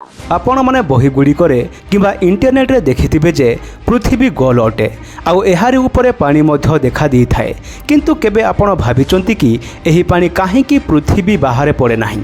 आपण माने बही गुड़िकरे किंबा इंटरनेट रे देखिथिबे जे पृथ्वी गोल अटे आउ एहारी उपरे पानी मध्य देखा दी थाए किंतु केबे आपण भाबिचंती कि एही पानी काहेकि पृथ्वी बाहर पड़े नाही।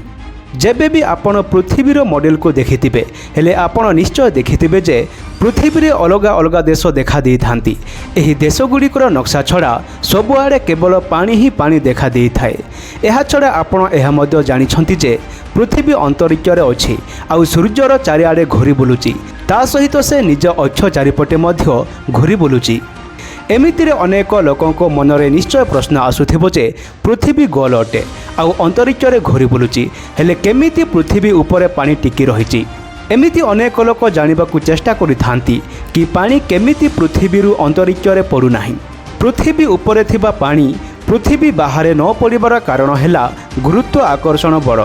जेबे भी आपण पृथ्वीर मॉडल को देखिथिबे हेले आपण निश्चय देखिथिबे जे पृथ्वी रे अलग अलग देश देखा दी थांती। एही देश गुड़िकर नक्शा छड़ा सबुआड़े केवल पानी ही पानी देखा दी थाए। एहा छड़ा आपण एहा मध्य जानिछंती जे पृथ्वी अंतरिक्ष रे अछि आउ सूर्यर चारिआडे घूरी बुलुची ता सहित से निज अक्ष चारिपटे मध्य घूरी बुलुची। एमितिरे अनेक लोकों मनरे निश्चय प्रश्न आसुथिबो जे पृथ्वी गोल अटे आउ अंतरिक्ष रे घूरी बुलुची हेले केमिति पृथ्वी उपरे पानी टिकी रहिची। एमिति अनेक लोक जानिबाकू चेष्टा करिथांती कि पानी केमिति पृथ्वीरु अंतरिक्ष रे पड़ु नाही। पृथ्वी उपरे थिबा पानी पृथ्वी बाहर न पड़िबार कारण हेला गुरुत्व आकर्षण बल।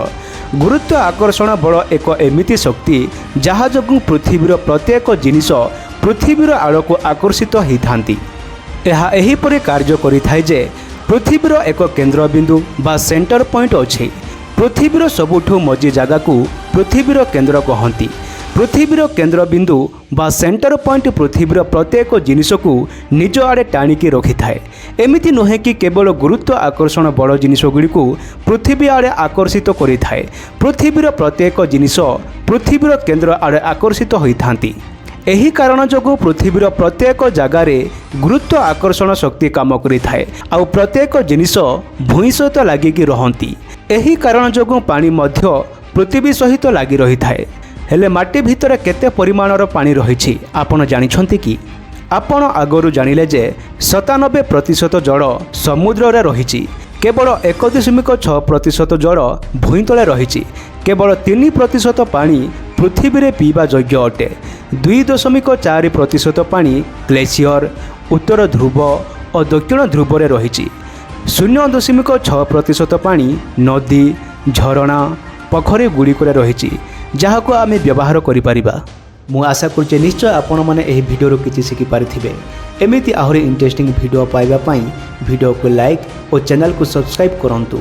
गुरुत्व आकर्षण बल एक एमिति शक्ति जहा जोगु पृथ्वीर प्रत्येक जिनिष पृथ्वीर आड़क आकर्षित होइथांती। एहा एहीपरि कार्य करिथाय जे पृथ्वीर एक केंद्र बिंदु बा सेंटर पॉइंट अछि। पृथ्वीर सबुठु मझी जगह को पृथ्वीर केंद्र कहती। पृथ्वीर केंद्र बिंदु बा सेंटर पॉइंट पृथ्वीर प्रत्येक जिनिष को निज आड़े टाणिकी रखि थाए। एमिति नुहे कि केवल गुरुत्व आकर्षण बल जिनिष गुड़ी को पृथ्वी आड़े आकर्षित करिथाए। पृथ्वीर प्रत्येक जिनिष पृथ्वीर केंद्र आड़े आकर्षित होइथांती। एही कारण जोगु पृथ्वीर प्रत्येक जगार गुरुत्व आकर्षण शक्ति काम करिथाए आउ प्रत्येक जिनिष भूई सहित लागिकी रहंती। एही कारण जोगु पानी मध्य पृथ्वी सहित लागी रही थाए। हेले माटी भितर केते परिमाणर पानी रहिछि आपण जानिछंती कि? आपण आगरु जानिले जे 97% जल समुद्र रे रहिछि। केवल 1.6% जल भूई तले रहिछि। केवल 3% पानी पृथ्वी रे पीवा योग्य अटे। 2.4% पानी ग्लेशियर उत्तर ध्रुव और दक्षिण ध्रुव रे रहिछि। 0.6% पानी नदी झरणा पोखरी गुड़िक रही जहाँ आम व्यवहार करिपरिबा। मु आशा करुचे निश्चय आपण मैंने यह वीडियो किसी शिखिपारे। एमती आहरी इंटरेस्टिंग वीडियो पाइबा वीडियो को लाइक और चैनल को सब्सक्राइब करंतु।